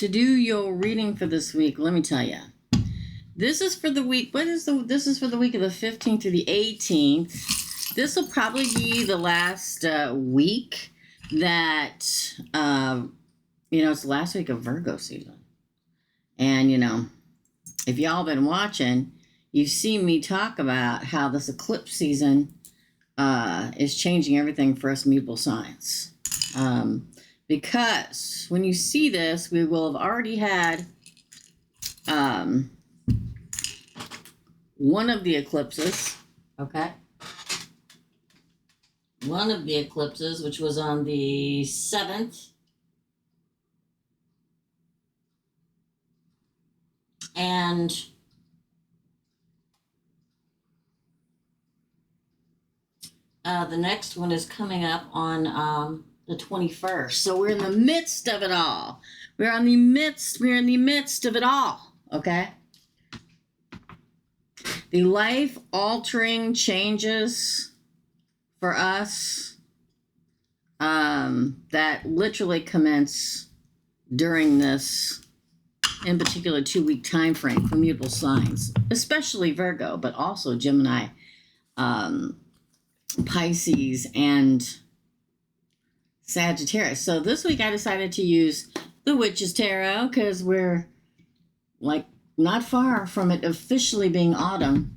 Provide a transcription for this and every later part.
to do your reading for this week, let me tell you. This is for the week. This is for the week of the 15th through the 18th. This will probably be the last week that, it's the last week of Virgo season. And, if y'all been watching, you've seen me talk about how this eclipse season is changing everything for us mutable signs. Because when you see this, we will have already had one of the eclipses, okay? One of the eclipses, which was on the 7th. And the next one is coming up on the 21st. So we're in the midst of it all. We're in the midst of it all, okay? The life-altering changes for us that literally commence during this, in particular, 2-week time frame for mutable signs, especially Virgo, but also Gemini, Pisces, and Sagittarius. So this week I decided to use the Witch's Tarot because we're not far from it officially being autumn.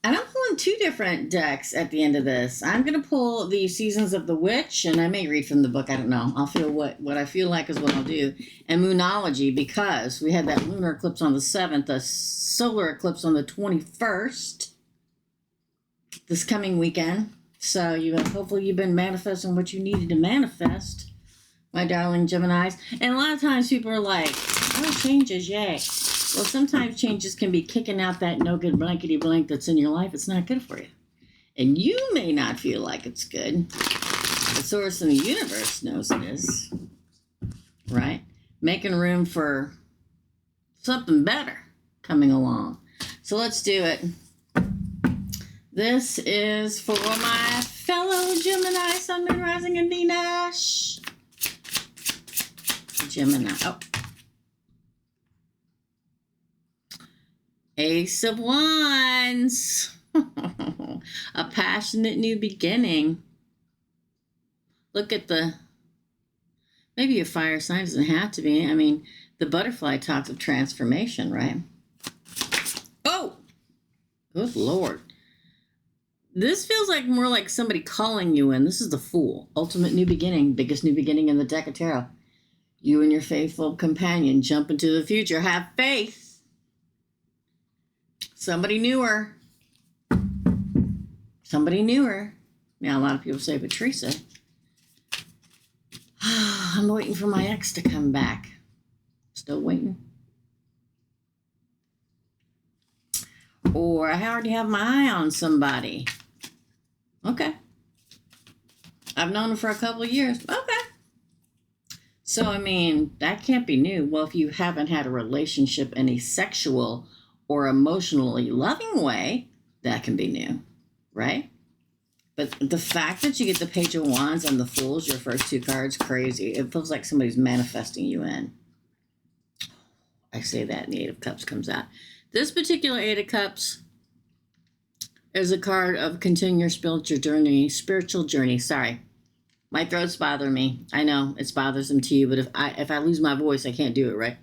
And I'm pulling 2 different decks at the end of this. I'm going to pull the Seasons of the Witch, and I may read from the book. I don't know. I'll feel what I feel like is what I'll do. And Moonology, because we had that lunar eclipse on the 7th, a solar eclipse on the 21st, this coming weekend. So hopefully you've been manifesting what you needed to manifest, my darling Geminis. And a lot of times people are like, oh, changes, yay. Well, sometimes changes can be kicking out that no good blankety blank that's in your life. It's not good for you. And you may not feel like it's good. The source in the universe knows it is. Right? Making room for something better coming along. So let's do it. This is for my fellow Gemini, Sun, Moon, Rising, and Venus. Gemini. Oh. Ace of Wands. A passionate new beginning. Look at maybe a fire sign, doesn't have to be. I mean, the butterfly talks of transformation, right? Oh! Good Lord. This feels more like somebody calling you in. This is the Fool. Ultimate new beginning. Biggest new beginning in the deck of tarot. You and your faithful companion jump into the future. Have faith. Somebody knew her. Somebody knew her. Now, a lot of people say, but Teresa, I'm waiting for my ex to come back. Still waiting. Or I already have my eye on somebody. Okay. I've known him for a couple of years. Okay. So, that can't be new. Well, if you haven't had a relationship in a sexual or emotionally loving way, that can be new, right? But the fact that you get the Page of Wands and the Fools, your first 2 cards, crazy. It feels like somebody's manifesting you in. I say that, and the 8 of Cups comes out. This particular 8 of Cups is a card of continuing your spiritual journey. Sorry. My throat's bothering me. I know it's bothersome to you, but if I lose my voice, I can't do it, right?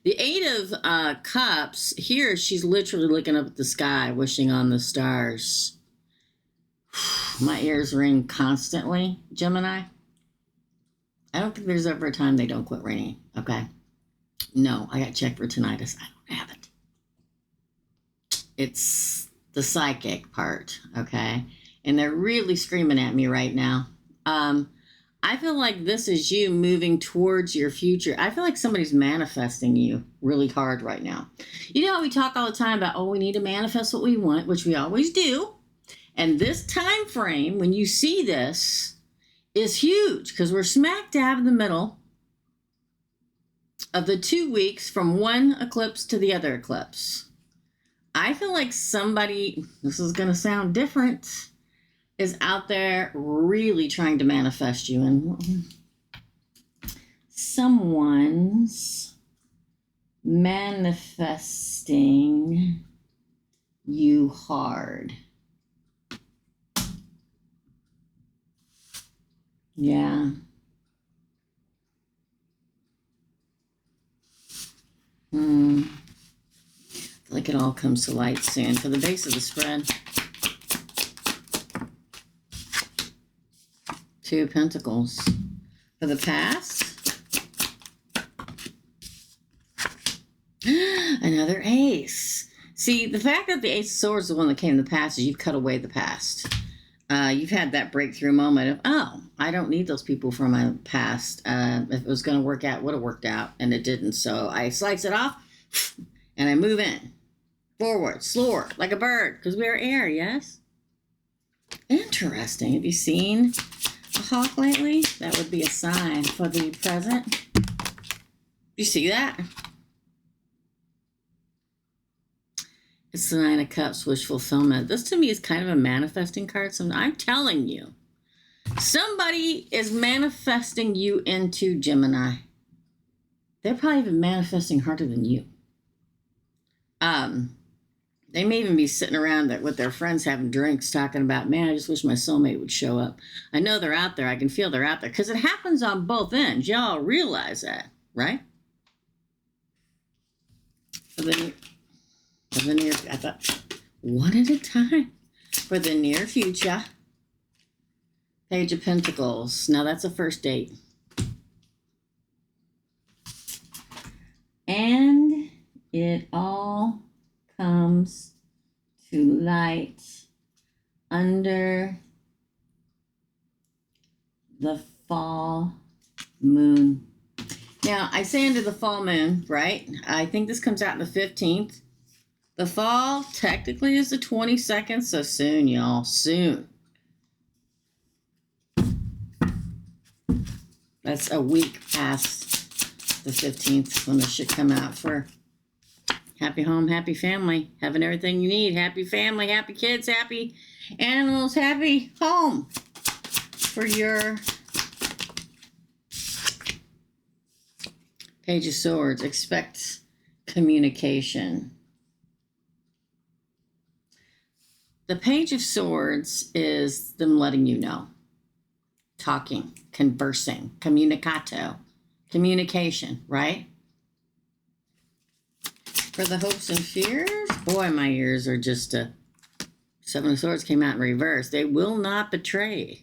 The 8 of Cups, here she's literally looking up at the sky, wishing on the stars. My ears ring constantly, Gemini. I don't think there's ever a time they don't quit ringing, okay? No, I got checked for tinnitus. I don't have it. It's the psychic part, okay? And they're really screaming at me right now. I feel like this is you moving towards your future. I feel like somebody's manifesting you really hard right now. You know how we talk all the time about, we need to manifest what we want, which we always do. And this time frame, when you see this, is huge because we're smack dab in the middle of the 2 weeks from one eclipse to the other eclipse. I feel like somebody, this is going to sound different, is out there really trying to manifest you. And someone's manifesting you hard. Yeah. I feel like it all comes to light soon. For the base of the spread, Two of Pentacles. For the past, another ace. See, the fact that the Ace of Swords is the one that came in the past is you've cut away the past. You've had that breakthrough moment of, oh, I don't need those people from my past. If it was going to work out, would have worked out, and it didn't. So I slice it off, and I move in. Forward, slower, like a bird, because we are air, yes? Interesting. Have you seen a hawk lately? That would be a sign for the present. You see that? It's the Nine of Cups, wish fulfillment. This to me is kind of a manifesting card. So I'm telling you, somebody is manifesting you into Gemini. They're probably even manifesting harder than you. They may even be sitting around with their friends having drinks talking about, man, I just wish my soulmate would show up. I know they're out there. I can feel they're out there because it happens on both ends. Y'all realize that, right? For the near, I thought, one at a time. For the near future, Page of Pentacles. Now that's a first date. And it all comes to light under the fall moon. Now, I say under the fall moon, right? I think this comes out on the 15th. The fall technically is the 22nd, so soon, y'all, soon. That's a week past the 15th when this should come out for happy home, happy family, having everything you need. Happy family, happy kids, happy animals, happy home for your Page of Swords. Expect communication. The Page of Swords is them letting you know. Talking, conversing, communicato, communication, right? For the hopes and fears, boy, my ears are just Seven of Swords came out in reverse. They will not betray.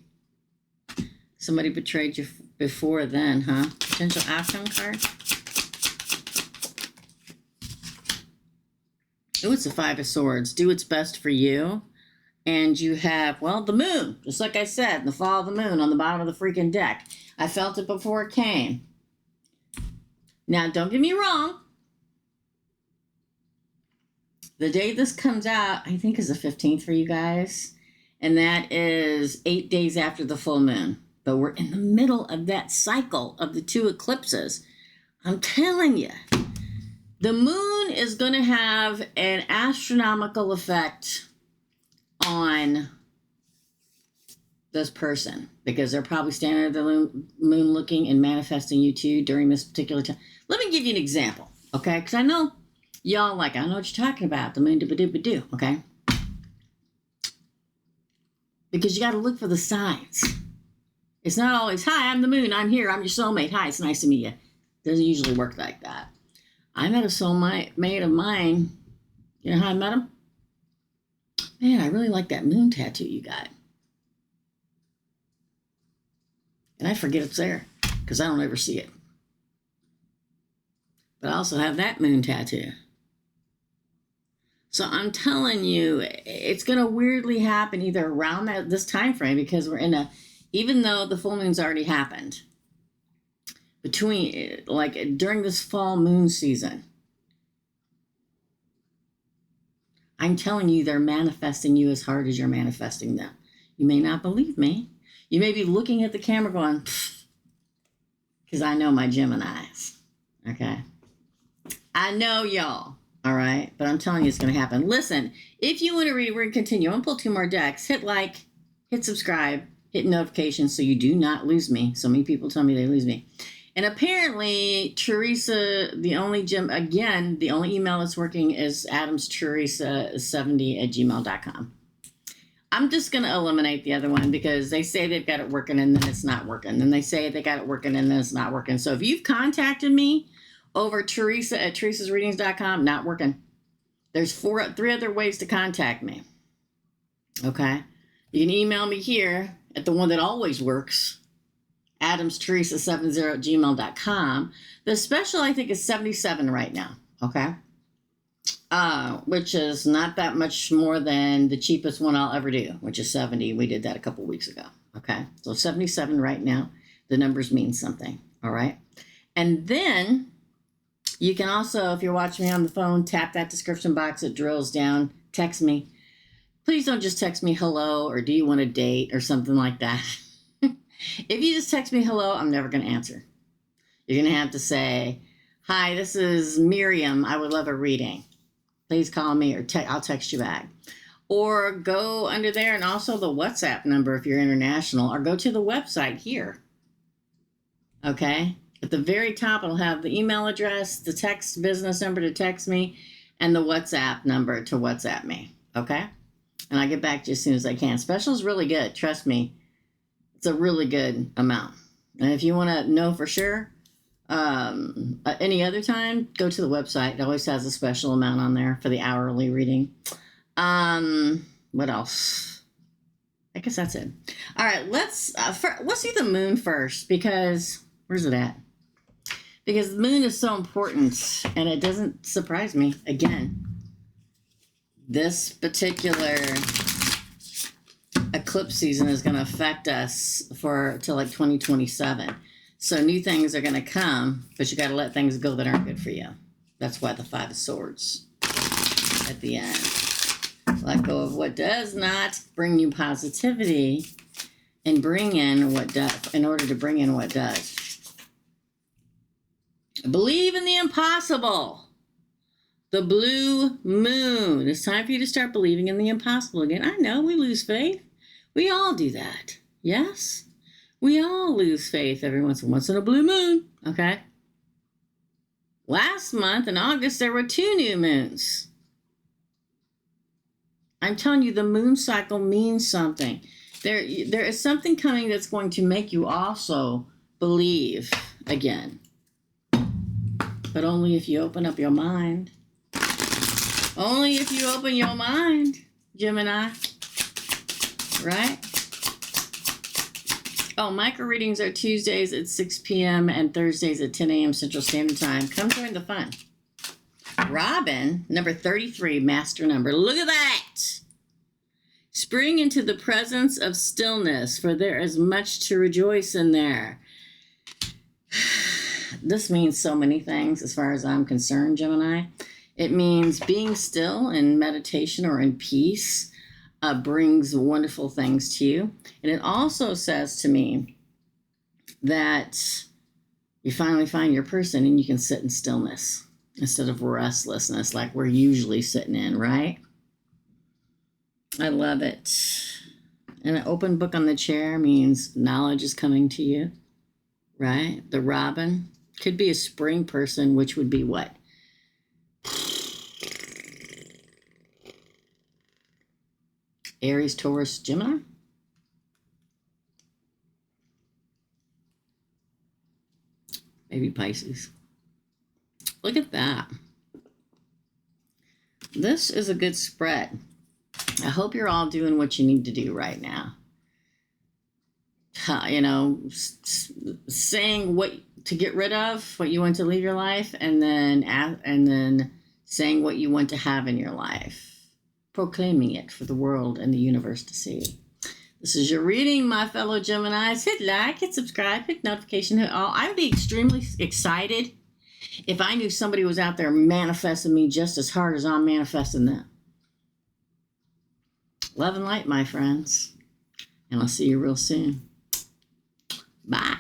Somebody betrayed you before then, huh? Potential outcome card. Oh, it's the Five of Swords. Do what's best for you. And you have, well, the moon. Just like I said, the fall of the moon on the bottom of the freaking deck. I felt it before it came. Now, don't get me wrong. The day this comes out, I think, is the 15th for you guys. And that is 8 days after the full moon. But we're in the middle of that cycle of the two eclipses. I'm telling you, the moon is going to have an astronomical effect on this person because they're probably standing at the moon looking and manifesting you too during this particular time. Let me give you an example, okay? Because I know y'all like, I know what you're talking about, the moon do, okay? Because you got to look for the signs. It's not always, hi, I'm the moon, I'm here, I'm your soulmate, hi, it's nice to meet you. Doesn't usually work like that. I met a soulmate of mine. You know how I met him? Man, I really like that moon tattoo you got. And I forget it's there because I don't ever see it. But I also have that moon tattoo. So I'm telling you, it's going to weirdly happen either around this time frame because we're in even though the full moon's already happened, during this fall moon season, I'm telling you, they're manifesting you as hard as you're manifesting them. You may not believe me. You may be looking at the camera going, because I know my Geminis, okay? I know y'all, all right? But I'm telling you it's going to happen. Listen, if you want to read, we're going to continue. I'm going to pull 2 more decks. Hit like, hit subscribe, hit notifications so you do not lose me. So many people tell me they lose me. And apparently, Teresa, the only email that's working is adamsteresa70@gmail.com. I'm just going to eliminate the other one because they say they've got it working and then it's not working. Then they say they got it working and then it's not working. So if you've contacted me over Teresa@teresasreadings.com, not working. There's 3 other ways to contact me. Okay? You can email me here at the one that always works, adamsteresa70@gmail.com. The special, I think, is $77 right now. Okay? Which is not that much more than the cheapest one I'll ever do, which is $70. We did that a couple weeks ago. Okay, so $77 right now. The numbers mean something. All right, and then you can also, if you're watching me on the phone, tap that description box. It drills down. Text me. Please don't just text me hello or do you want a date or something like that. If you just text me hello, I'm never going to answer. You're going to have to say, hi, this is Miriam. I would love a reading. Please call me or I'll text you back. Or go under there and also the WhatsApp number if you're international, or go to the website here. Okay? At the very top, it'll have the email address, the text business number to text me, and the WhatsApp number to WhatsApp me. Okay? And I'll get back to you as soon as I can. Special is really good. Trust me. It's a really good amount. And if you want to know for sure, any other time, go to the website. It always has a special amount on there for the hourly reading. What else? I guess that's it. All right, let's do the moon first, because where's it at? Because the moon is so important, and it doesn't surprise me. Again, this particular eclipse season is going to affect us till like 2027. So new things are going to come, but you got to let things go that aren't good for you. That's why the 5 of Swords at the end. Let go of what does not bring you positivity and bring in what does, in order to bring in what does. Believe in the impossible. The blue moon. It's time for you to start believing in the impossible again. I know we lose faith. We all do that. Yes? We all lose faith every once in a blue moon, okay? Last month in August, there were 2 new moons. I'm telling you, the moon cycle means something. There is something coming that's going to make you also believe again. But only if you open up your mind. Only if you open your mind, Gemini. Right? Oh, micro readings are Tuesdays at 6 p.m. and Thursdays at 10 a.m. Central Standard Time. Come join the fun. Robin, number 33, master number. Look at that. Spring into the presence of stillness, for there is much to rejoice in there. This means so many things as far as I'm concerned, Gemini. It means being still in meditation or in peace. Brings wonderful things to you. And it also says to me that you finally find your person and you can sit in stillness instead of restlessness like we're usually sitting in, right? I love it. And an open book on the chair means knowledge is coming to you, right? The robin could be a spring person, which would be what? Aries, Taurus, Gemini? Maybe Pisces. Look at that. This is a good spread. I hope you're all doing what you need to do right now. Saying what to get rid of, what you want to leave your life, and then saying what you want to have in your life. Proclaiming it for the world and the universe to see. This is your reading, my fellow Geminis. Hit like, hit subscribe, hit notification, hit all. I'd be extremely excited if I knew somebody was out there manifesting me just as hard as I'm manifesting them. Love and light, my friends. And I'll see you real soon. Bye.